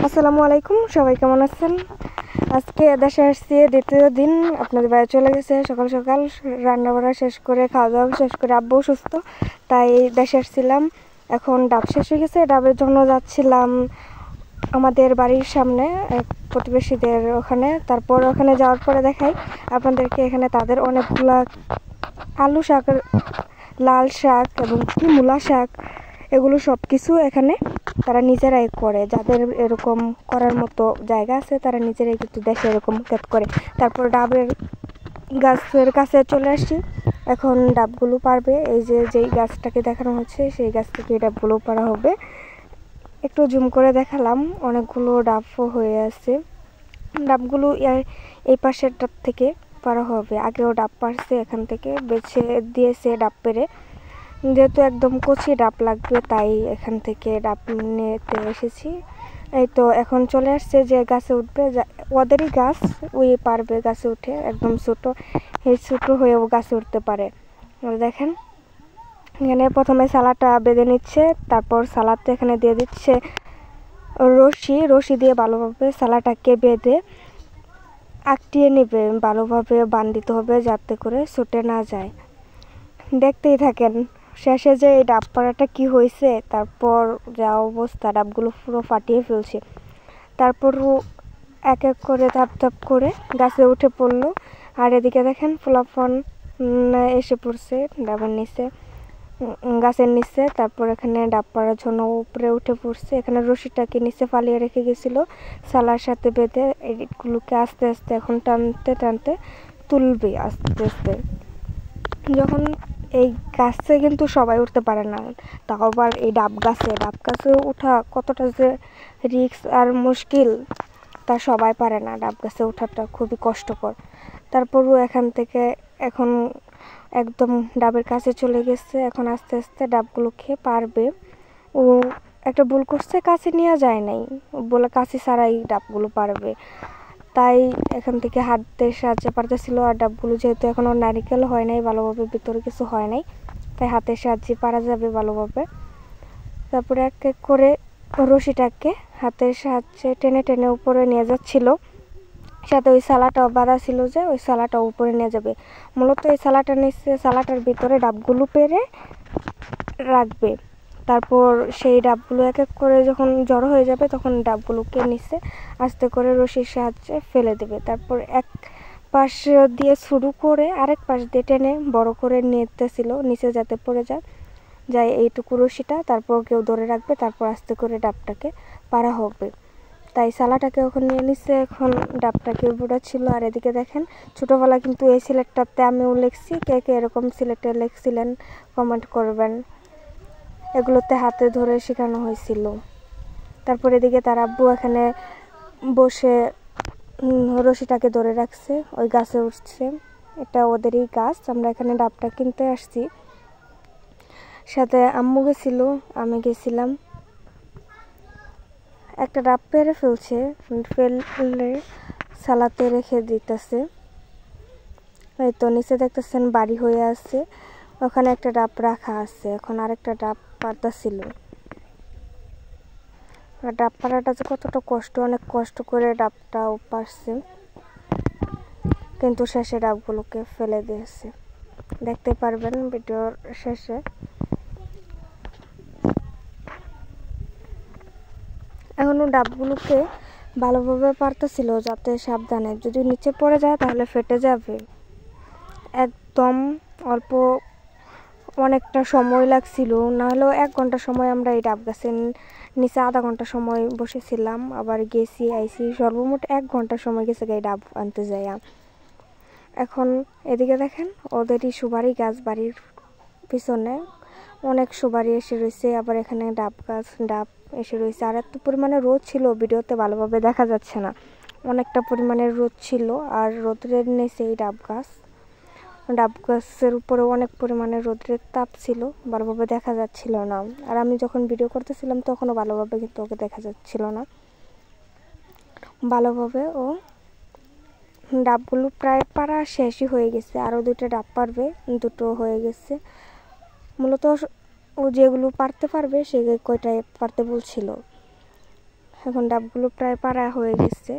আসসালামু আলাইকুম, সবাই কেমন আছেন? আজকে দেশে আসছি দ্বিতীয় দিন। আপনাদের বাড়ি চলে গেছে সকাল সকাল রান্না বান্না শেষ করে, খাওয়া দাওয়া শেষ করে। আব্বু সুস্থ, তাই দেশে আসছিলাম। এখন ডাব শেষ হয়ে গেছে, ডাবের জন্য যাচ্ছিলাম আমাদের বাড়ির সামনে এক প্রতিবেশীদের ওখানে। তারপর ওখানে যাওয়ার পরে দেখাই আপনাদেরকে, এখানে তাদের অনেকগুলা আলু শাক, লাল শাক এবং কি মূলা শাক, এগুলো সব কিছু এখানে তারা নিজেরাই করে। যাদের এরকম করার মতো জায়গা আছে তারা নিজেরাই কিন্তু দেশে এরকম ক্ষেত করে। তারপর ডাবের গাছের কাছে চলে আসছি, এখন ডাবগুলো পারবে। এই যে যেই গাছটাকে দেখানো হচ্ছে সেই গাছ থেকে ডাবগুলো পারা হবে। একটু জুম করে দেখালাম, অনেকগুলো ডাব হয়ে আছে। ডাবগুলো এই পাশেরটার থেকে পারা হবে। আগেও ডাব পারছে, এখান থেকে বেছে দিয়েছে ডাব পেরে। যেহেতু একদম কচি ডাব লাগবে তাই এখান থেকে ডাব নিতে এসেছি। এই তো এখন চলে আসছে যে গাছে উঠবে, ওদেরই গাছ, ওই পারবে গাছে উঠে। একদম ছোটো, এই ছোটো হয়েও গাছে উঠতে পারে। দেখেন এখানে প্রথমে সালাটা বেঁধে নিচ্ছে, তারপর সালাদটা এখানে দিয়ে দিচ্ছে রশি দিয়ে ভালোভাবে সালাটাকে বেঁধে আটটিয়ে নেবে, ভালোভাবে বাঁধ দিতে হবে যাতে করে ছুটে না যায়। দেখতেই থাকেন শেষে যে এই ডাব পাড়াটা কি হয়েছে, তারপর যা অবস্থা, ডাবগুলো পুরো ফাটিয়ে ফেলছে। তারপরও এক এক করে ধাপ ধাপ করে গাছে উঠে পড়লো। আর এদিকে দেখেন ফুলাফন এসে পড়ছে ডাবের নিচে, গাছের নিচে। তারপর এখানে ডাব পাড়ার জন্য উপরে উঠে পড়ছে। এখানে রশিটাকে নিচে ফালিয়ে রেখে গেছিলো সালার সাথে বেঁধে। এগুলোকে আস্তে আস্তে এখন টানতে টানতে তুলবে আস্তে আস্তে। যখন এই গাছে কিন্তু সবাই উঠতে পারে না, তাও আবার এই ডাব গাছে ওঠা কতটা যে রিস্ক আর মুশকিল তা সবাই পারে না। ডাব গাছে ওঠাটা খুবই কষ্টকর। তারপরও এখান থেকে এখন একদম ডাবের কাছে চলে গেছে। এখন আস্তে আস্তে ডাবগুলো খেয়ে পারবে। ও একটা ভুল করছে, কাছে নেওয়া যায় নাই বলে কাছে ছাড়াই ডাবগুলো পারবে, তাই এখান থেকে হাতের সাহায্যে পারতেছিল। আর ডাবগুলো যেহেতু এখনও নারিকেল হয় নাই ভালোভাবে, ভিতরে কিছু হয় নাই, তাই হাতের সাহায্যে পারা যাবে ভালোভাবে। তারপরে এক এক করে রশিটাকে হাতের সাহায্যে টেনে টেনে উপরে নিয়ে যাচ্ছিল। সাথে ওই সালাটাও বাঁধা ছিল, যে ওই সালাটাও উপরে নিয়ে যাবে। মূলত এই সালাটা নিচে, সালাটার ভিতরে ডাবগুলো পেরে রাখবে। তারপর সেই ডাবগুলো এক এক করে যখন জড়ো হয়ে যাবে তখন ডাবগুলোকে নিচে আস্তে করে রশির সাহায্যে ফেলে দেবে। তারপর এক পাশ দিয়ে শুরু করে আরেক পাশ দিয়ে টেনে বড় করে নিতেছিল নিচে যাতে পড়ে যায় এইটুকু রশিটা। তারপর কেউ ধরে রাখবে, তারপর আস্তে করে ডাবটাকে পারা হবে। তাই সালাটাকে ওখানে নিয়ে নিচ্ছে, এখন ডাবটাকে ছিল। আর এদিকে দেখেন ছোটোবেলা কিন্তু এই সিলেটটাতে আমিও লিখছি, কে কে এরকম সিলেটে লিখছিলেন কমেন্ট করবেন। এগুলোতে হাতে ধরে শেখানো হয়েছিল। তারপর এদিকে তার আব্বু এখানে বসে রশিটাকে ধরে রাখছে, ওই গাছে উঠছে। এটা ওদেরই গাছ, আমরা এখানে ডাবটা কিনতে আসছি। সাথে আম্মু গেছিল, আমি গেছিলাম। একটা ডাব পেরে ফেলছে, ফেলে সালাতে রেখে দিতেছে। এই তো নিচে দেখতেছেন বাড়ি হয়ে আছে, ওখানে একটা ডাব রাখা আছে। এখন আরেকটা ডাব পারতেছিল। ডাব পাড়াটা যে কতটা কষ্ট, অনেক কষ্ট করে ডাবটাও পারছে, কিন্তু শেষে ডাবগুলোকে ফেলে দিয়েছে। দেখতে পারবেন ভিডিওর শেষে। এখনও ডাবগুলোকে ভালোভাবে পারতেছিল, যাতে সাবধানে, যদি নিচে পড়ে যায় তাহলে ফেটে যাবে। একদম অল্প অনেকটা সময় লাগছিল, না হলেও 1 ঘন্টা সময় আমরা এই ডাব গাছের নিচে আধা ঘন্টা সময় বসেছিলাম। আবার গেছি আইসি, সর্বমোট 1 ঘন্টা সময় গেছে এই ডাব আনতে যাই। এখন এদিকে দেখেন ওদেরই সুপারি গাছ, বাড়ির পিছনে অনেক সুপারি এসে রয়েছে। আবার এখানে ডাব গাছ, ডাব এসে রয়েছে। আর এত পরিমাণে রোদ ছিল, ভিডিওতে ভালোভাবে দেখা যাচ্ছে না, অনেকটা পরিমাণের রোদ ছিল। আর রোদের নিচে এই ডাব গাছের উপরে অনেক পরিমাণে রোদের তাপ ছিল, ভালোভাবে দেখা যাচ্ছিল না। আর আমি যখন ভিডিও করতেছিলাম তখনও ভালোভাবে কিন্তু ওকে দেখা যাচ্ছিল না ভালোভাবে। ও ডাবগুলো প্রায় পাড়া শেষই হয়ে গেছে, আরও 2টা ডাব পারবে, 2টো হয়ে গেছে। মূলত ও যেগুলো পারতে পারবে সে কয়টাই পারতে বলছিল। এখন ডাবগুলো প্রায় পাড়া হয়ে গেছে।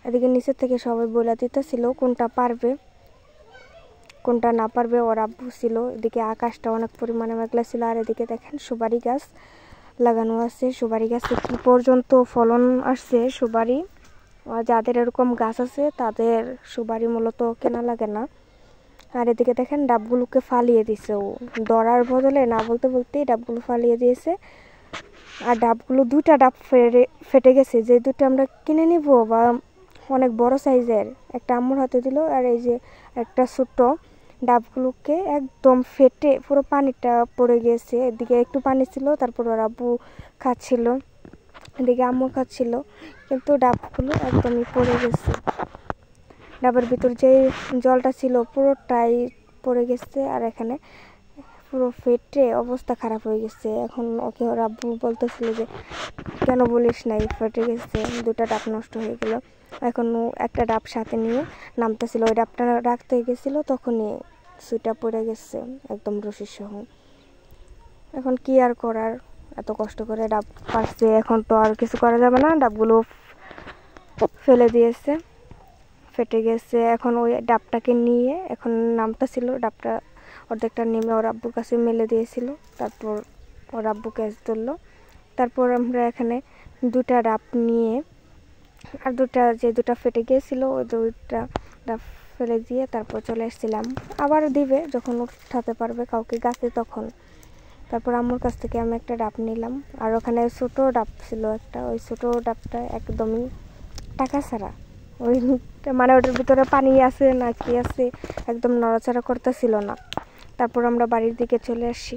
এদিকে নিচের থেকে সবাই বলে দিতেছিল কোনটা পারবে কোনটা না পারবে, ওর আব্বু ছিল। এদিকে আকাশটা অনেক পরিমাণে মেঘলা ছিল। আর এদিকে দেখেন সুপারি গাছ লাগানো আছে। সুপারি গাছে কি পর্যন্ত ফলন আসছে সুপারি। যাদের এরকম গাছ আছে তাদের সুপারি মূলত কেনা লাগে না। আর এদিকে দেখেন ডাবগুলোকে ফালিয়ে দিছে ও, দরার বদলে না বলতে বলতেই ডাবগুলো ফালিয়ে দিয়েছে। আর ডাবগুলো দুটা ডাব ফেটে গেছে, যে দুটো আমরা কিনে নিব বা অনেক বড় সাইজের, একটা আম্মুর হাতে দিল। আর এই যে একটা ছোট্ট, ডাবগুলোকে একদম ফেটে পুরো পানিটা পড়ে গিয়েছে। এদিকে একটু পানি ছিল, তারপর ওর আব্বু খাচ্ছিল, এদিকে আম্মু খাচ্ছিল, কিন্তু ডাবগুলো একদমই পড়ে গেছে। ডাবের ভিতর যে জলটা ছিল পুরোটাই পড়ে গেছে। আর এখানে পুরো ফেটে অবস্থা খারাপ হয়ে গেছে। এখন ওকে ওর আব্বু বলতেছিল যে কেন বলিস নাই, ফেটে গেছে, দুটা ডাব নষ্ট হয়ে গেল। এখন একটা ডাব সাথে নিয়ে নামতেছিল, ওই ডাবটা রাখতে গেছিল, তখনই সুইটা পড়ে গেছে একদম রশির সহ। এখন কি আর করার, এত কষ্ট করে ডাব পারছে, এখন তো আর কিছু করা যাবে না। ডাবগুলো ফেলে দিয়েছে, ফেটে গেছে। এখন ওই ডাবটাকে নিয়ে এখন নামতেছিল, ডাবটা অর্ধেকটা নেমে ওর আব্বুর কাছে মেলে দিয়েছিল। তারপর ওর আব্বু ক্যাচ ধরলো। তারপর আমরা এখানে দুটা ডাব নিয়ে, আর যে দুটা ফেটে গিয়েছিল ওই দুইটা ডাব ফেলে দিয়ে তারপর চলে এসেছিলাম। আবার দিবে যখন উঠাতে পারবে কাউকে গাছে তখন। তারপর আম্মুর কাছ থেকে আমি একটা ডাব নিলাম। আর ওখানে ছোটো ডাব ছিল একটা, ওই ছোটো ডাবটা একদমই টাকা ছাড়া, ওই মানে ওটার ভিতরে পানি আছে না কি আছে, একদম নড়াচড়া করতেছিল না। তারপর আমরা বাড়ির দিকে চলে আসি।